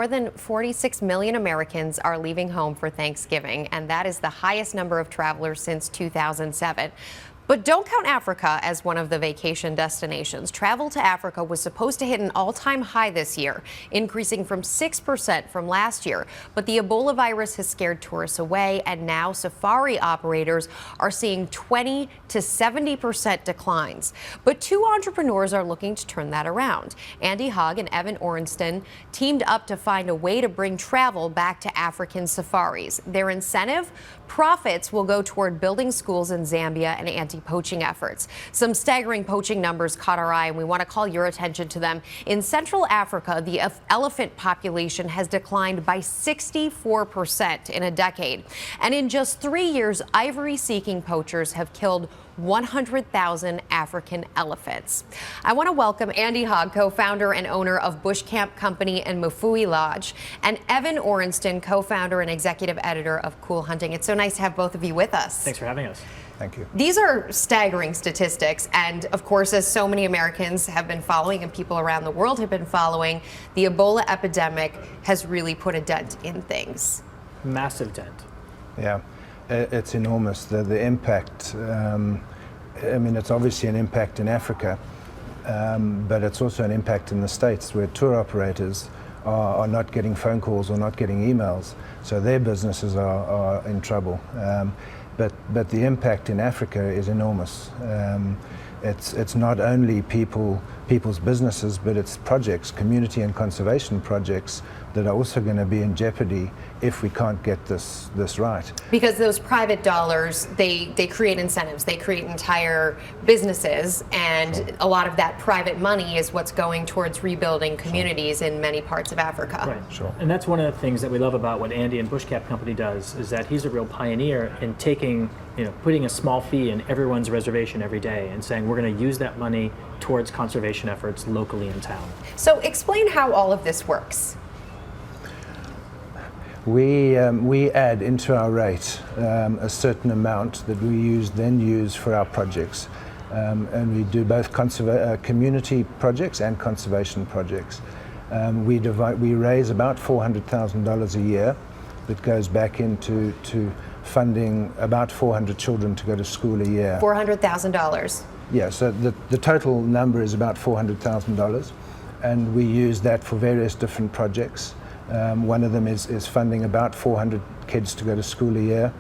more than 46 million Americans are leaving home for Thanksgiving, and that is the highest number of travelers since 2007. But don't count Africa as one of the vacation destinations. Travel to Africa was supposed to hit an all-time high this year, increasing from 6% from last year. But the Ebola virus has scared tourists away, and now safari operators are seeing 20 to 70% declines. But two entrepreneurs are looking to turn that around. Andy Hogg and Evan Orenston teamed up to find a way to bring travel back to African safaris. Their incentive? Profits will go toward building schools in Zambia and anti-poaching efforts. Some staggering poaching numbers caught our eye, and we want to call your attention to them. In Central Africa, the elephant population has declined by 64% in a decade. And in just 3 years, ivory-seeking poachers have killed 100,000 African elephants. I want to welcome Andy Hogg, co-founder and owner of Bush Camp Company and Mafui Lodge, and Evan Orenston, co-founder and executive editor of Cool Hunting. It's so nice to have both of you with us. Thanks for having us. Thank you. These are staggering statistics, and of course, as so many Americans have been following and people around the world have been following, the Ebola epidemic has really put a dent in things. Massive dent. Yeah. It's enormous, the impact. I mean, it's obviously an impact in Africa, but it's also an impact in the States, where tour operators are not getting phone calls or not getting emails, so their businesses are in trouble. But the impact in Africa is enormous. It's not only people's businesses, but it's projects, community and conservation projects, that are also going to be in jeopardy if we can't get this right. Because those private dollars, they create incentives, they create entire businesses, and Sure. a lot of that private money is what's going towards rebuilding communities in many parts of Africa. Right. Sure. And that's one of the things that we love about what Andy and Bush Camp Company does, is that he's a real pioneer in taking, putting a small fee in everyone's reservation every day and saying we're going to use that money towards conservation efforts locally in town. So explain how all of this works. We add into our rate a certain amount that we then use for our projects, and we do both community projects and conservation projects. We raise about $400,000 a year that goes back into funding about 400 children to go to school a year. $400,000. Yeah, so the total number is about $400,000, and we use that for various different projects. One of them is funding about 400 kids to go to school a year.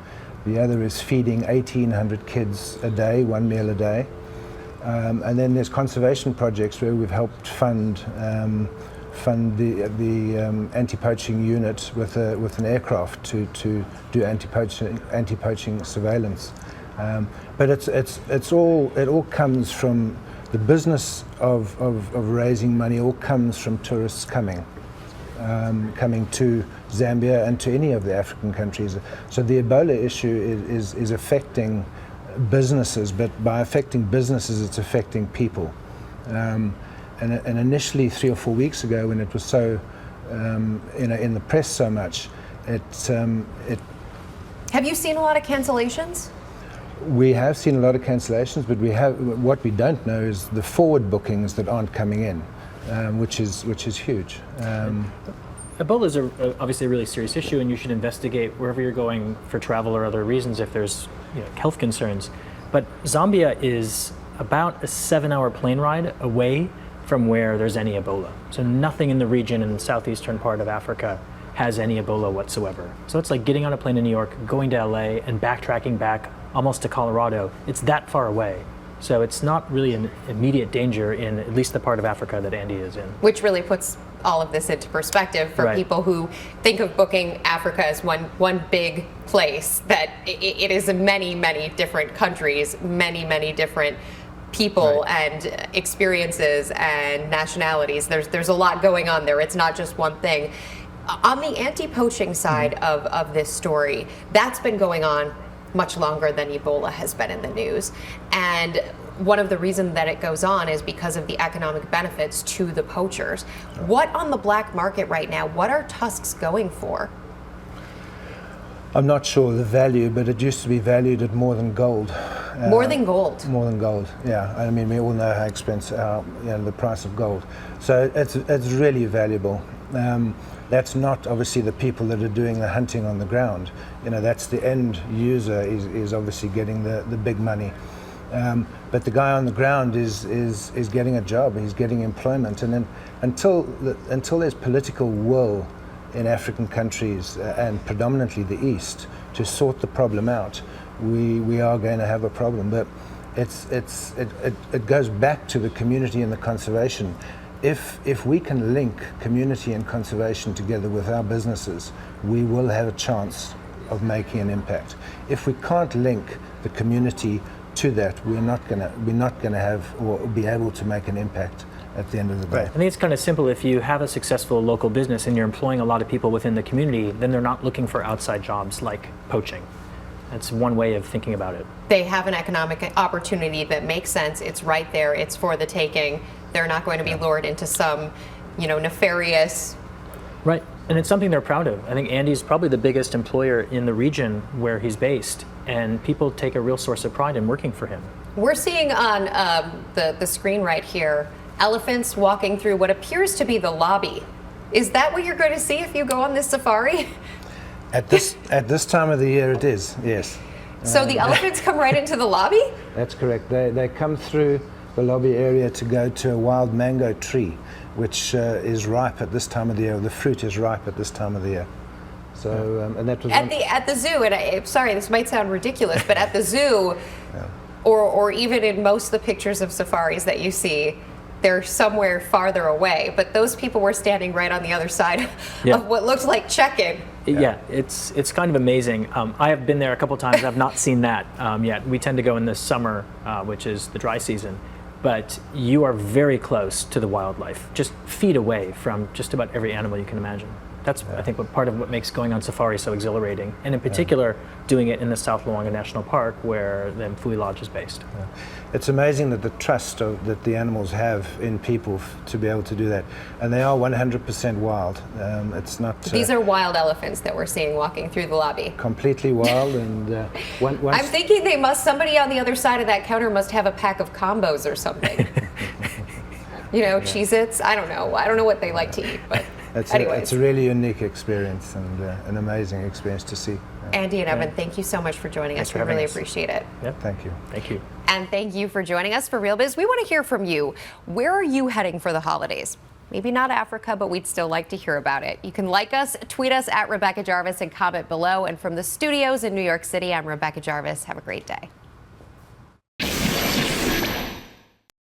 The other is feeding 1,800 kids a day, one meal a day. And then there's conservation projects where we've helped fund the anti-poaching unit with an aircraft to do anti-poaching surveillance. But it all comes from the business of raising money. All comes from tourists coming to Zambia and to any of the African countries. So the Ebola issue is affecting businesses, but by affecting businesses, it's affecting people. And initially, 3 or 4 weeks ago, when it was so in the press so much, it. Have you seen a lot of cancellations? We have seen a lot of cancellations, but what we don't know is the forward bookings that aren't coming in. Which is huge. Ebola is obviously a really serious issue, and you should investigate wherever you're going for travel or other reasons if there's health concerns. But Zambia is about a 7-hour plane ride away from where there's any Ebola. So nothing in the region in the southeastern part of Africa has any Ebola whatsoever. So it's like getting on a plane in New York, going to LA, and backtracking back almost to Colorado. It's that far away. So it's not really an immediate danger in at least the part of Africa that Andy is in. Which really puts all of this into perspective for Right. people who think of booking Africa as one big place, that it is in many, many different countries, many different people Right. and experiences and nationalities. There's a lot going on there. It's not just one thing. On the anti-poaching side of this story, that's been going on much longer than Ebola has been in the news. And one of the reasons that it goes on is because of the economic benefits to the poachers. What on the black market right now, what are tusks going for? I'm not sure the value, but it used to be valued at more than gold. More than gold? More than gold, yeah. I mean, we all know how expensive, the price of gold. So it's really valuable. That's not obviously the people that are doing the hunting on the ground. That's the end user is obviously getting the big money. But the guy on the ground is getting a job, he's getting employment. And then until there's political will in African countries, and predominantly the East, to sort the problem out, we are going to have a problem. But it goes back to the community and the conservation. If we can link community and conservation together with our businesses, we will have a chance of making an impact. If we can't link the community to that, we're not going to have or be able to make an impact at the end of the day. I think it's kind of simple. If you have a successful local business and you're employing a lot of people within the community, then they're not looking for outside jobs like poaching. That's one way of thinking about it. They have an economic opportunity that makes sense. It's right there. It's for the taking. They're not going to be lured into some, nefarious. Right, and it's something they're proud of. I think Andy's probably the biggest employer in the region where he's based, and people take a real source of pride in working for him. We're seeing on the screen right here, elephants walking through what appears to be the lobby. Is that what you're going to see if you go on this safari? At this time of the year, it is, yes. So the elephants come right into the lobby? That's correct. They come through the lobby area to go to a wild mango tree, which is ripe at this time of the year. The fruit is ripe at this time of the year. So, and that was at the zoo. And I'm sorry, this might sound ridiculous, but at the zoo, or even in most of the pictures of safaris that you see, they're somewhere farther away. But those people were standing right on the other side of what looks like check-in. Yeah, it's kind of amazing. I have been there a couple times. I've not seen that yet. We tend to go in the summer, which is the dry season. But you are very close to the wildlife, just feet away from just about every animal you can imagine. That's, I think, part of what makes going on safari so exhilarating, and in particular, doing it in the South Luangwa National Park, where the Mfui Lodge is based. It's amazing that the trust that the animals have in people to be able to do that, and they are 100% wild. It's not. These are wild elephants that we're seeing walking through the lobby. Completely wild, and I'm thinking somebody on the other side of that counter must have a pack of combos or something. Cheez-Its. I don't know what they like to eat, but. It's a really unique experience and an amazing experience to see. Andy and Evan, thank you so much for joining us. We really appreciate it. Yep. Thank you. Thank you. And thank you for joining us for Real Biz. We want to hear from you. Where are you heading for the holidays? Maybe not Africa, but we'd still like to hear about it. You can like us, tweet us at Rebecca Jarvis, and comment below. And from the studios in New York City, I'm Rebecca Jarvis. Have a great day.